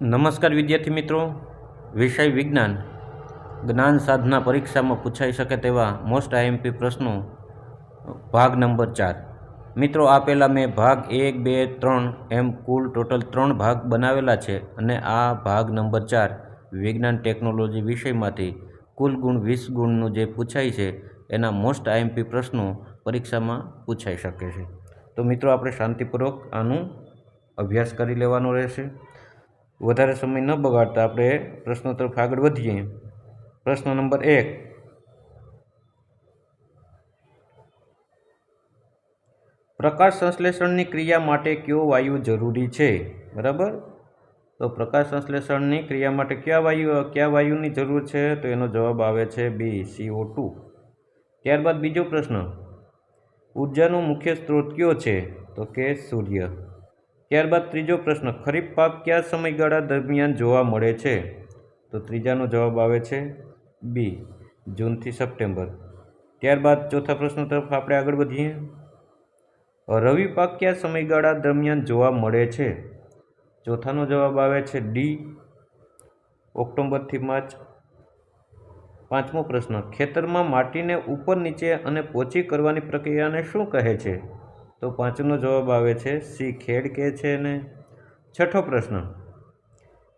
નમસ્કાર વિદ્યાર્થી મિત્રો, વિષય વિજ્ઞાન જ્ઞાન સાધના પરીક્ષામાં પૂછાઈ શકે તેવા મોસ્ટ આઈએમપી પ્રશ્નો ભાગ નંબર 4. મિત્રો, આ પહેલાં મેં ભાગ 1, 2, 3 એમ કુલ ટોટલ 3 ભાગ બનાવેલા છે અને આ ભાગ નંબર 4 વિજ્ઞાન ટેકનોલોજી વિષયમાંથી કુલ ગુણ 20 ગુણનું જે પૂછાય છે એના મોસ્ટ આઈએમપી પ્રશ્નો પરીક્ષામાં પૂછાઈ શકે છે. તો મિત્રો, આપણે શાંતિપૂર્વક આનું અભ્યાસ કરી લેવાનો રહેશે. વધારે સમય ન બગાડતા આપણે પ્રશ્નો તરફ આગળ વધીએ. પ્રશ્ન નંબર 1. પ્રકાશ સંશ્લેષણની ક્રિયા માટે કયો વાયુ જરૂરી છે? બરાબર. તો પ્રકાશ સંશ્લેષણની ક્રિયા માટે કયા વાયુની જરૂર છે? તો એનો જવાબ આવે છે બી, CO2. ત્યારબાદ બીજો પ્રશ્ન, ઉર્જાનો મુખ્ય સ્ત્રોત કયો છે? તો કે સૂર્ય. ત્યારબાદ ત્રીજો પ્રશ્ન, ખરીફ પાક કયા સમયગાળા દરમિયાન જોવા મળે છે? તો ત્રીજાનો જવાબ આવે છે બી, જૂનથી સપ્ટેમ્બર. ત્યારબાદ ચોથા પ્રશ્ન તરફ આપણે આગળ વધીએ. રવિ પાક કયા સમયગાળા દરમિયાન જોવા મળે છે? ચોથાનો જવાબ આવે છે ડી, ઓક્ટોબરથી માર્ચ. પાંચમો પ્રશ્ન, ખેતરમાં માટીને ઉપર નીચે અને પોચી કરવાની પ્રક્રિયાને શું કહે છે? તો પાંચમો જવાબ આવે છે સી, ખેડ કહે છે. ને છઠ્ઠો પ્રશ્ન,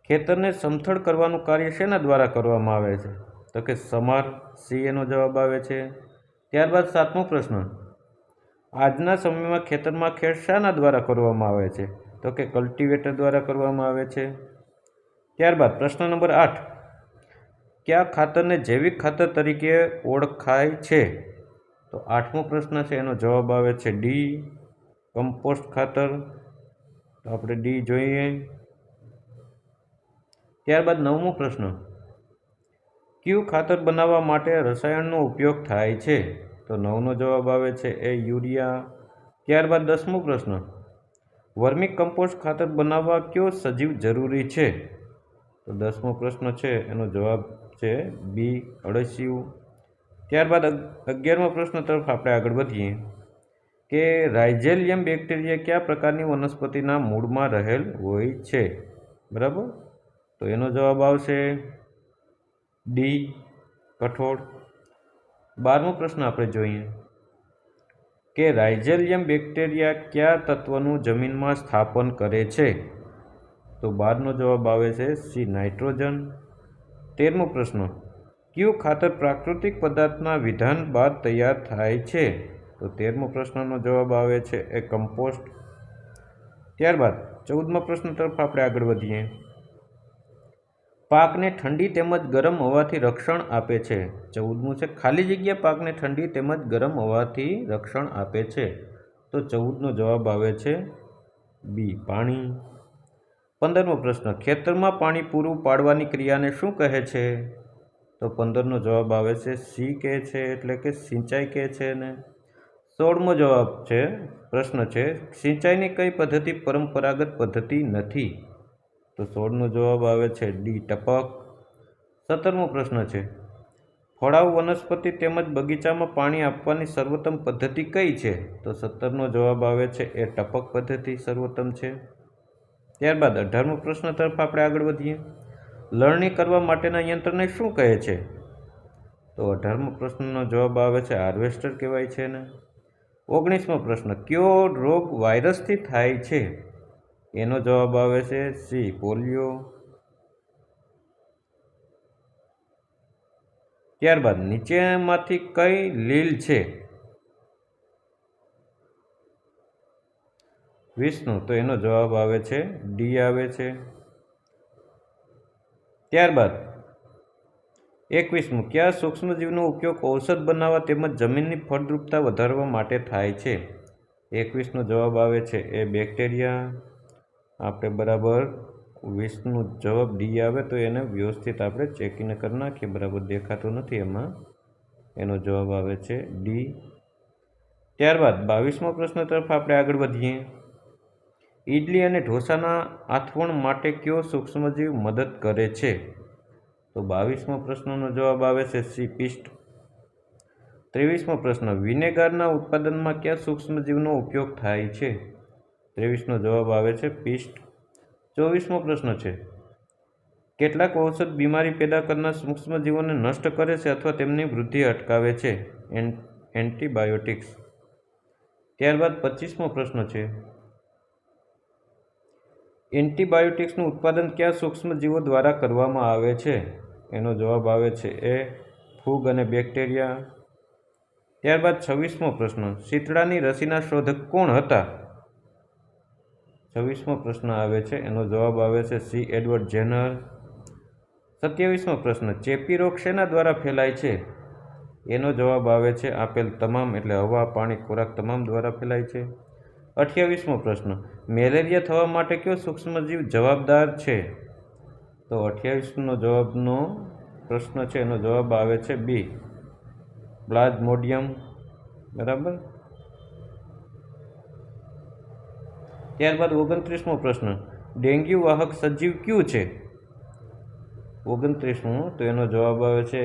ખેતરને સમથળ કરવાનું કાર્ય શેના દ્વારા કરવામાં આવે છે? તો કે સમાર, સી એનો જવાબ આવે છે. ત્યારબાદ સાતમો પ્રશ્ન, આજના સમયમાં ખેતરમાં ખેડ શાના દ્વારા કરવામાં આવે છે? તો કે કલ્ટિવેટર દ્વારા કરવામાં આવે છે. ત્યારબાદ પ્રશ્ન નંબર 8, કયા ખાતરને જૈવિક ખાતર તરીકે ઓળખાય છે? તો આઠમો પ્રશ્ન છે, એનો જવાબ આવે છે ડી, કમ્પોસ્ટ ખાતર. તો આપણે ડી જોઈએ. ત્યારબાદ નવમો પ્રશ્ન, કયું ખાતર બનાવવા માટે રસાયણનો ઉપયોગ થાય છે? તો નવનો જવાબ આવે છે એ, યુરિયા. ત્યારબાદ 10મો પ્રશ્ન, વર્મી કમ્પોસ્ટ ખાતર બનાવવા કયો સજીવ જરૂરી છે? તો 10મો પ્રશ્ન છે, એનો જવાબ છે બી, અળસિયું. ત્યારબાદ 11મો પ્રશ્ન તરફ આપણે આગળ વધીએ કે રાઇઝોલિયમ બેક્ટેરિયા કયા પ્રકારની વનસ્પતિના મૂળમાં રહેલ હોય છે? બરાબર. તો એનો જવાબ આવશે ડી, કઠોળ. 12મો પ્રશ્ન આપણે જોઈએ કે રાઇઝોલિયમ બેક્ટેરિયા કયા તત્વનું જમીનમાં સ્થાપન કરે છે? તો 12નો જવાબ આવે છે સી, નાઇટ્રોજન. 13મો પ્રશ્ન, કયું ખાતર પ્રાકૃતિક પદાર્થના વિધાન બાદ તૈયાર થાય છે? તો 13મો પ્રશ્નનો જવાબ આવે છે એ, કમ્પોસ્ટ. ત્યારબાદ 14મા પ્રશ્ન તરફ આપણે આગળ વધીએ. પાકને ઠંડી તેમજ ગરમ હવાથી રક્ષણ આપે છે. 14મું છે, ખાલી જગ્યા પાકને ઠંડી તેમજ ગરમ હવાથી રક્ષણ આપે છે. તો 14નો જવાબ આવે છે બી, પાણી. 15મો પ્રશ્ન, ખેતરમાં પાણી પૂરું પાડવાની ક્રિયાને શું કહે છે? તો 15નો જવાબ આવે છે સી કહે છે, એટલે કે સિંચાઈ કહે છે. ને 16મો જવાબ છે, પ્રશ્ન છે, સિંચાઈની કઈ પદ્ધતિ પરંપરાગત પદ્ધતિ નથી? તો 16નો જવાબ આવે છે ડી, ટપક. 17મો પ્રશ્ન છે, ફળાઉ વનસ્પતિ તેમજ બગીચામાં પાણી આપવાની સર્વોત્તમ પદ્ધતિ કઈ છે? તો 17નો જવાબ આવે છે એ, ટપક પદ્ધતિ સર્વોત્તમ છે. ત્યારબાદ 18મો પ્રશ્ન તરફ આપણે આગળ વધીએ. લણણી કરવા માટેના યંત્રને શું કહે છે? તો 18મો પ્રશ્નનો જવાબ આવે છે હાર્વેસ્ટર કહેવાય છે. ને 19મો પ્રશ્ન, કયો રોગ વાયરસથી થાય છે? એનો જવાબ આવે છે સી, પોલિયો. ત્યારબાદ નીચેમાંથી કઈ લીલ છે? વિષ્ણુ. તો એનો જવાબ આવે છે ડી આવે છે. ત્યારબાદ 21મું, કયા સૂક્ષ્મજીવનો ઉપયોગ ઔષધ બનાવવા તેમજ જમીનની ફળદ્રુપતા વધારવા માટે થાય છે? 21નો જવાબ આવે છે એ, બેક્ટેરિયા. આપણે બરાબર 20નો જવાબ ડી આવે તો એને વ્યવસ્થિત આપણે ચેકિંગ કરી નાખીએ. બરાબર દેખાતો નથી એમાં. એનો જવાબ આવે છે ડી. ત્યારબાદ 22મો પ્રશ્ન તરફ આપણે આગળ વધીએ. ઈડલી અને ઢોસાના આથવણ માટે કયો સૂક્ષ્મજીવ મદદ કરે છે? તો 22મો પ્રશ્નનો જવાબ આવે છે સી, પીસ્ટ. 23મો પ્રશ્ન, વિનેગારના ઉત્પાદનમાં કયા સૂક્ષ્મજીવનો ઉપયોગ થાય છે? 23નો જવાબ આવે છે પીસ્ટ. 24મો પ્રશ્ન છે, કેટલાક ઔષધ બીમારી પેદા કરનાર સૂક્ષ્મજીવોને નષ્ટ કરે છે અથવા તેમની વૃદ્ધિ અટકાવે છે, એન્ટીબાયોટિક્સ. ત્યારબાદ 25મો પ્રશ્ન છે, એન્ટીબાયોટિક્સનું ઉત્પાદન કયા સૂક્ષ્મજીવો દ્વારા કરવામાં આવે છે? એનો જવાબ આવે છે એ ફૂગ અને બેક્ટેરિયા. ત્યારબાદ 26મો પ્રશ્ન, શીતળાની રસીના શોધક કોણ હતા? 26મો પ્રશ્ન આવે છે, એનો જવાબ આવે છે સી. Edward Zener. 27મો પ્રશ્ન, ચેપી રોગ શેના દ્વારા ફેલાય છે? એનો જવાબ આવે છે આપેલ તમામ, એટલે હવા, પાણી, ખોરાક તમામ દ્વારા ફેલાય છે. 28મો પ્રશ્ન, મેલેરિયા થવા માટે કયો સૂક્ષ્મજીવ જવાબદાર છે? તો 28નો જવાબનો પ્રશ્ન છે, એનો જવાબ આવે છે બી, પ્લાઝ્મોડિયમ. બરાબર. ત્યારબાદ 29મો પ્રશ્ન, ડેન્ગ્યુ વાહક સજીવ કયું છે? 29મો, તો એનો જવાબ આવે છે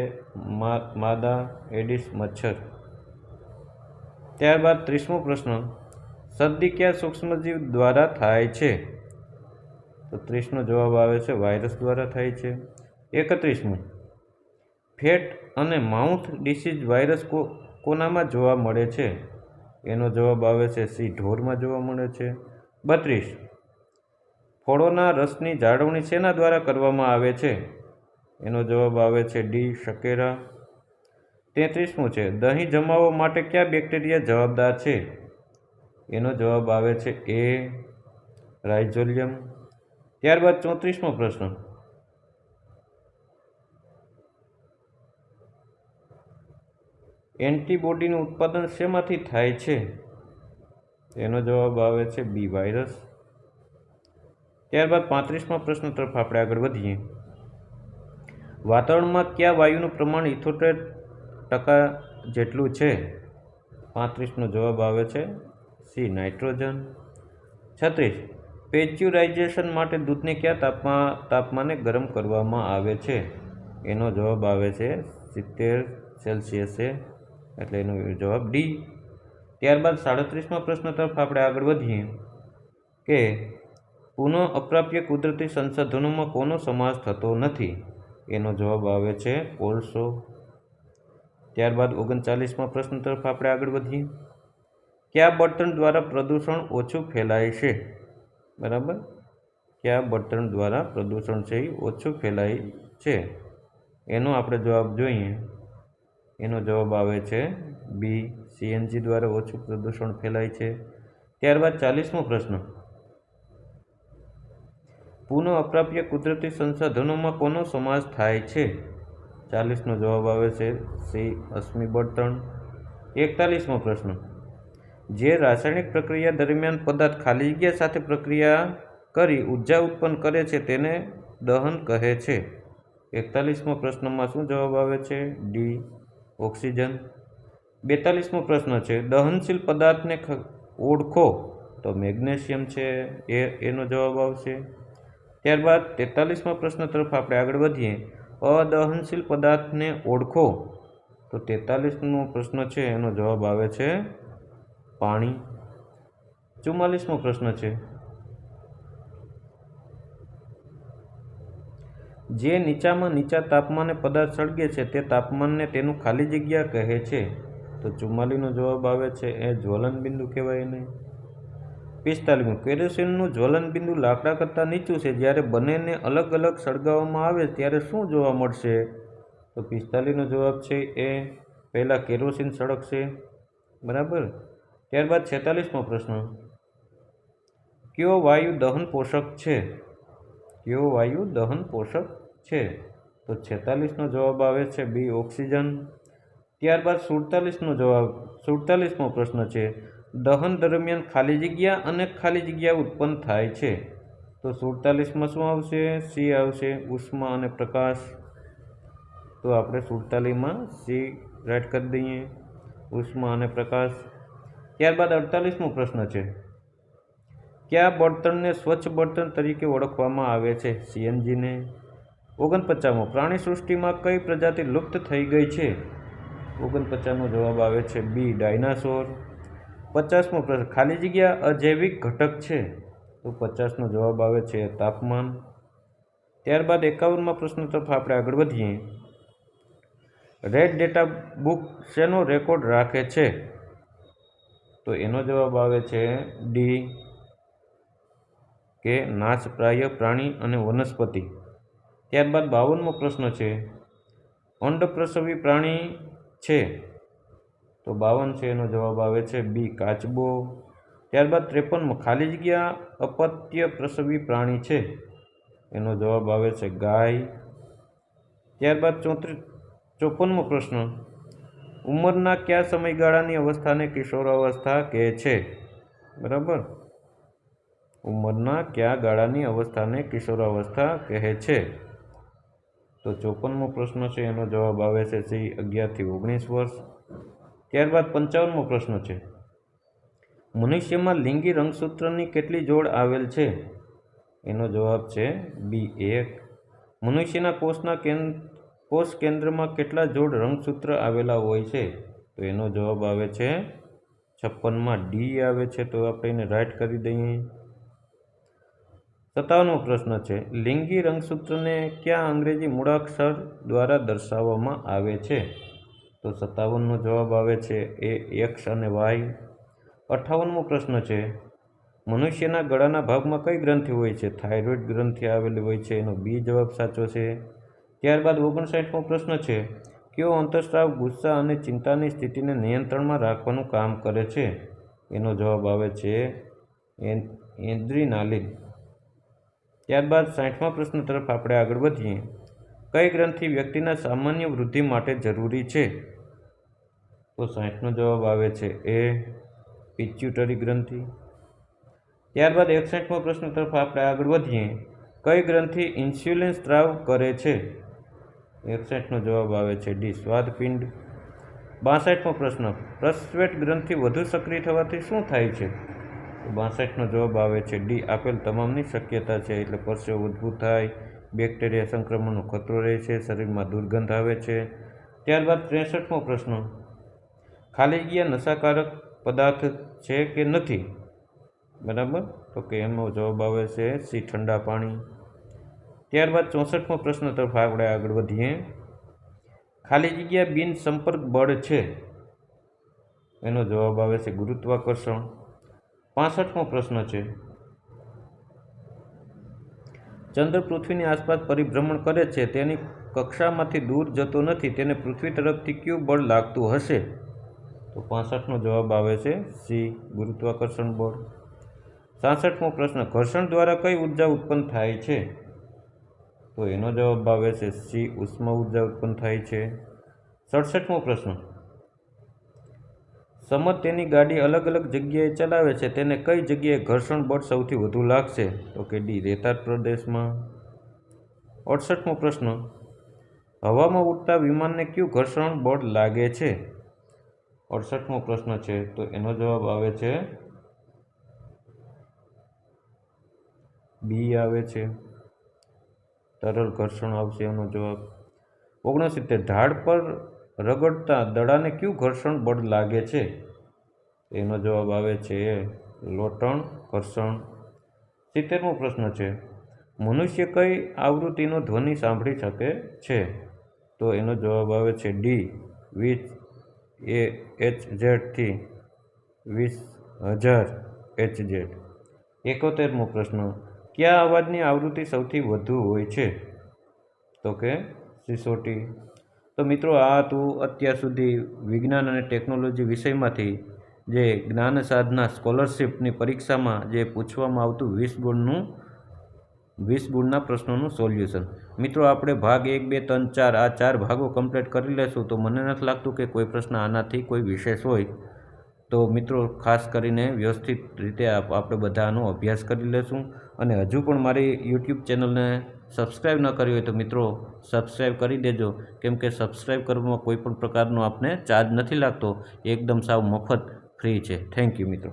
માદા એડિસ મચ્છર. ત્યારબાદ 30મો પ્રશ્ન, શરદી કયા સૂક્ષ્મજીવ દ્વારા થાય છે? તો 30નો જવાબ આવે છે વાયરસ દ્વારા થાય છે. 31મો, ફેટ અને માઉથ ડિસીઝ વાયરસ કોનામાં જોવા મળે છે? એનો જવાબ આવે છે સી, ઢોરમાં જોવા મળે છે. 32, ફળોના રસની જાળવણી શેના દ્વારા કરવામાં આવે છે? એનો જવાબ આવે છે ડી, શકેરા. 33મો છે, દહીં જમાવવા માટે કયા બેક્ટેરિયા જવાબદાર છે? એનો જવાબ આવે છે એ, રાઇઝોલિયમ. ત્યારબાદ 34મો પ્રશ્ન, એન્ટીબોડીનું ઉત્પાદન શેમાંથી થાય છે? એનો જવાબ આવે છે બી, વાયરસ. ત્યારબાદ 35મા પ્રશ્ન તરફ આપણે આગળ વધીએ. વાતાવરણમાં કયા વાયુનું પ્રમાણ 78% જેટલું છે? 35નો જવાબ આવે છે સી, નાઇટ્રોજન. 36, પેચ્યુરાઇઝેશન માટે દૂધને કયા તાપમાને ગરમ કરવામાં આવે છે? એનો જવાબ આવે છે 70 સેલ્સિયસે, એટલે એનો જવાબ ડી. ત્યારબાદ 37મા પ્રશ્ન તરફ આપણે આગળ વધીએ કે પુનઃ અપ્રાપ્ય કુદરતી સંસાધનોમાં કોનો સમાવેશ થતો નથી? એનો જવાબ આવે છે કોલસો. ત્યારબાદ 39મા પ્રશ્ન તરફ આપણે આગળ વધીએ, કયા બળતણ દ્વારા પ્રદૂષણ ઓછું ફેલાય છે? બરાબર, કયા બળતણ દ્વારા પ્રદૂષણ છે એ ઓછું ફેલાય છે? એનો આપણે જવાબ જોઈએ. એનો જવાબ આવે છે બી, સીએનજી દ્વારા ઓછું પ્રદૂષણ ફેલાય છે. ત્યારબાદ 40મો પ્રશ્ન, પુનઃ અપ્રાપ્ય કુદરતી સંસાધનોમાં કોનો સમાવેશ થાય છે? 40નો જવાબ આવે છે સી, અશ્મિ બળતણ. 41મો પ્રશ્ન, જે રાસાયણિક પ્રક્રિયા દરમિયાન પદાર્થ ખાલી જગ્યા સાથે પ્રક્રિયા કરી ઉર્જા ઉત્પન્ન કરે છે તેને દહન કહે છે. 41મો પ્રશ્નમાં શું જવાબ આવે છે? D, oxygen. 42મો પ્રશ્ન છે, દહનશીલ પદાર્થને ઓળખો. તો મેગ્નેશિયમ છે એનો જવાબ આવશે. ત્યારબાદ 43મા પ્રશ્ન તરફ આપણે આગળ વધીએ, અદહનશીલ પદાર્થને ઓળખો. તો 43મો પ્રશ્ન છે એનો જવાબ આવે છે પાણી. 44મો પ્રશ્ન છે, જે નીચામાં નીચા તાપમાને પદાર્થ સળગે છે તે તાપમાનને તેનું ખાલી જગ્યા કહે છે. તો 44નો જવાબ આવે છે એ જ્વલનબિંદુ કહેવાય એને. 45મો, કેરોસીનનું જ્વલનબિંદુ લાકડા કરતાં નીચું છે, જ્યારે બંનેને અલગ અલગ સળગાવવામાં આવે ત્યારે શું જોવા મળશે? તો 45નો જવાબ છે એ, પહેલાં કેરોસીન સળગશે. બરાબર. ત્યારબાદ 46મો પ્રશ્ન, કયો વાયુ દહન પોષક છે? કયો વાયુ દહન પોષક છે? તો 46નો જવાબ આવે છે બી, ઓક્સિજન. ત્યારબાદ 47મો પ્રશ્ન છે, દહન દરમિયાન ખાલી જગ્યા અને ખાલી જગ્યા ઉત્પન્ન થાય છે. તો 47માં શું આવશે? સી આવશે, ઉષ્મા અને પ્રકાશ. તો આપણે 47માં સી રાઈટ કરી દઈએ, ઉષ્મા અને પ્રકાશ. ત્યારબાદ 48મો પ્રશ્ન છે, કયા બળતણને સ્વચ્છ બળતણ તરીકે ઓળખવામાં આવે છે? સીએનજીને. 49મો, પ્રાણી સૃષ્ટિમાં કઈ પ્રજાતિ લુપ્ત થઈ ગઈ છે? 49નો જવાબ આવે છે બી, ડાયનાસોર. 50મો પ્રશ્ન, ખાલી જગ્યા અજૈવિક ઘટક છે. તો 50નો જવાબ આવે છે તાપમાન. ત્યારબાદ 51મા પ્રશ્ન તરફ આપણે આગળ વધીએ. રેડ ડેટા બુક શેનો રેકોર્ડ રાખે છે? તો એનો જવાબ આવે છે ડી કે નાશપ્રાય પ્રાણી અને વનસ્પતિ. ત્યારબાદ 52મો પ્રશ્ન છે. અંડપ્રસવી પ્રાણી છે? તો 52 છે એનો જવાબ આવે છે બી કાચબો. ત્યારબાદ 53મો ખાલી જગ્યા અપત્ય પ્રસવી પ્રાણી છે? એનો જવાબ આવે છે ગાય. ત્યારબાદ 54મો પ્રશ્ન. ઉંમરના કયા સમયગાળાની અવસ્થાને કિશોરાવસ્થા કહે છે? બરાબર, ઉંમરના કયા ગાળાની અવસ્થાને કિશોરાવસ્થા કહે છે? તો 54મો પ્રશ્ન છે એનો જવાબ આવે છે સી 11 થી 19 વર્ષ. ત્યારબાદ 55મો પ્રશ્ન છે. મનુષ્યમાં લિંગી રંગસૂત્રની કેટલી જોડ આવેલ છે? એનો જવાબ છે બી 1. મનુષ્યના કોષ કેન્દ્રમાં કેટલા જોડ રંગસૂત્ર આવેલા હોય છે? તો એનો જવાબ આવે છે 56માં ડી આવે છે. તો આપણે એને રાઈટ કરી દઈએ. 57મો પ્રશ્ન છે. લિંગી રંગસૂત્રને કયા અંગ્રેજી મૂળાક્ષર દ્વારા દર્શાવવામાં આવે છે? તો 57નો જવાબ આવે છે એ એક્સ અને વાય. 58મો પ્રશ્ન છે. મનુષ્યના ગળાના ભાગમાં કઈ ગ્રંથિ હોય છે? થાઇરોઇડ ગ્રંથિ આવેલી હોય છે. એનો બી જવાબ સાચો છે. ત્યારબાદ 59મો પ્રશ્ન છે. કયો અંતઃસ્રાવ ગુસ્સા અને ચિંતાની સ્થિતિને નિયંત્રણમાં રાખવાનું કામ કરે છે? એનો જવાબ આવે છે એડ્રીનાલિન. ત્યારબાદ 60મા પ્રશ્ન તરફ આપણે આગળ વધીએ. કઈ ગ્રંથિ વ્યક્તિના સામાન્ય વૃદ્ધિ માટે જરૂરી છે? તો 60નો જવાબ આવે છે એ પિટ્યુટરી ગ્રંથિ. ત્યારબાદ 61મો પ્રશ્ન તરફ આપણે આગળ વધીએ. કઈ ગ્રંથિ ઇન્સ્યુલિન સ્ત્રાવ કરે છે? 61નો જવાબ આવે છે ડી સ્વાદપિંડ. 62મો પ્રશ્ન. પ્રસ્વેટ ગ્રંથિ વધુ સક્રિય થવાથી શું થાય છે? તો 62નો જવાબ આવે છે ડી આપેલ તમામની શક્યતા છે. એટલે પરસેવો ઉદ્ભૂત થાય, બેક્ટેરિયા સંક્રમણનો ખતરો રહે છે, શરીરમાં દુર્ગંધ આવે છે. ત્યારબાદ 63મો પ્રશ્ન. ખાલી જગ્યા નશાકારક પદાર્થ છે કે નથી? બરાબર, તો કે એનો જવાબ આવે છે સી ઠંડા પાણી. ત્યારબાદ 64મો પ્રશ્ન તરફ આપણે આગળ વધીએ. ખાલી જગ્યા બિન સંપર્ક બળ છે? એનો જવાબ આવે છે ગુરુત્વાકર્ષણ. 65મો પ્રશ્ન છે. ચંદ્ર પૃથ્વીની આસપાસ પરિભ્રમણ કરે છે, તેની કક્ષામાંથી દૂર જતો નથી, તેને પૃથ્વી તરફથી કયું બળ લાગતું હશે? તો 65નો જવાબ આવે છે સી ગુરુત્વાકર્ષણ બળ. 66મો પ્રશ્ન. ઘર્ષણ દ્વારા કઈ ઉર્જા ઉત્પન્ન થાય છે? તો એનો જવાબ આવે છે સી ઉષ્મા ઉર્જા ઉત્પન્ન થાય છે. 67મો પ્રશ્ન. સમર તેની ગાડી અલગ અલગ જગ્યાએ ચલાવે છે, તેને કઈ જગ્યાએ ઘર્ષણ બળ સૌથી વધુ લાગશે? તો કે ડી રેતાળ પ્રદેશમાં. 68મો પ્રશ્ન. હવામાં ઉડતા વિમાનને કયું ઘર્ષણ બળ લાગે છે? 68મો પ્રશ્ન છે. તો એનો જવાબ આવે છે બી આવે છે તરલ ઘર્ષણ આવશે એનો જવાબ. 69. ઢાળ પર રગડતા દડાને કયું ઘર્ષણ બળ લાગે છે? એનો જવાબ આવે છે લોટણ ઘર્ષણ. 70મો પ્રશ્ન છે. મનુષ્ય કઈ આવૃત્તિનો ધ્વનિ સાંભળી શકે છે? તો એનો જવાબ આવે છે ડી 20 HZ થી 20,000 HZ. 71મો પ્રશ્ન. કયા અવાજની આવૃત્તિ સૌથી વધુ હોય છે? તો કે સિસોટી. તો મિત્રો આ હતું અત્યાર સુધી વિજ્ઞાન અને ટેકનોલોજી વિષયમાંથી જે જ્ઞાન સાધના સ્કોલરશિપની પરીક્ષામાં જે પૂછવામાં આવતું 20 ગુણના પ્રશ્નોનું સોલ્યુશન. મિત્રો આપણે ભાગ 1, 2, 3, 4 આ 4 ભાગો કમ્પ્લીટ કરી લેશું તો મને નથી લાગતું કે કોઈ પ્રશ્ન આનાથી કોઈ વિશેષ હોય. તો મિત્રો ખાસ કરીને વ્યવસ્થિત રીતે આપણે બધા આનો અભ્યાસ કરી લેશું. અને હજુ પણ મારી યુટ્યુબ ચેનલને સબસ્ક્રાઈબ ન કરી હોય તો મિત્રો સબસ્ક્રાઈબ કરી દેજો, કેમ કે સબસ્ક્રાઈબ કરવામાં કોઈ પણ પ્રકારનો આપને ચાર્જ નથી લાગતો, એકદમ સાવ મફત ફ્રી છે. થેન્ક યુ મિત્રો.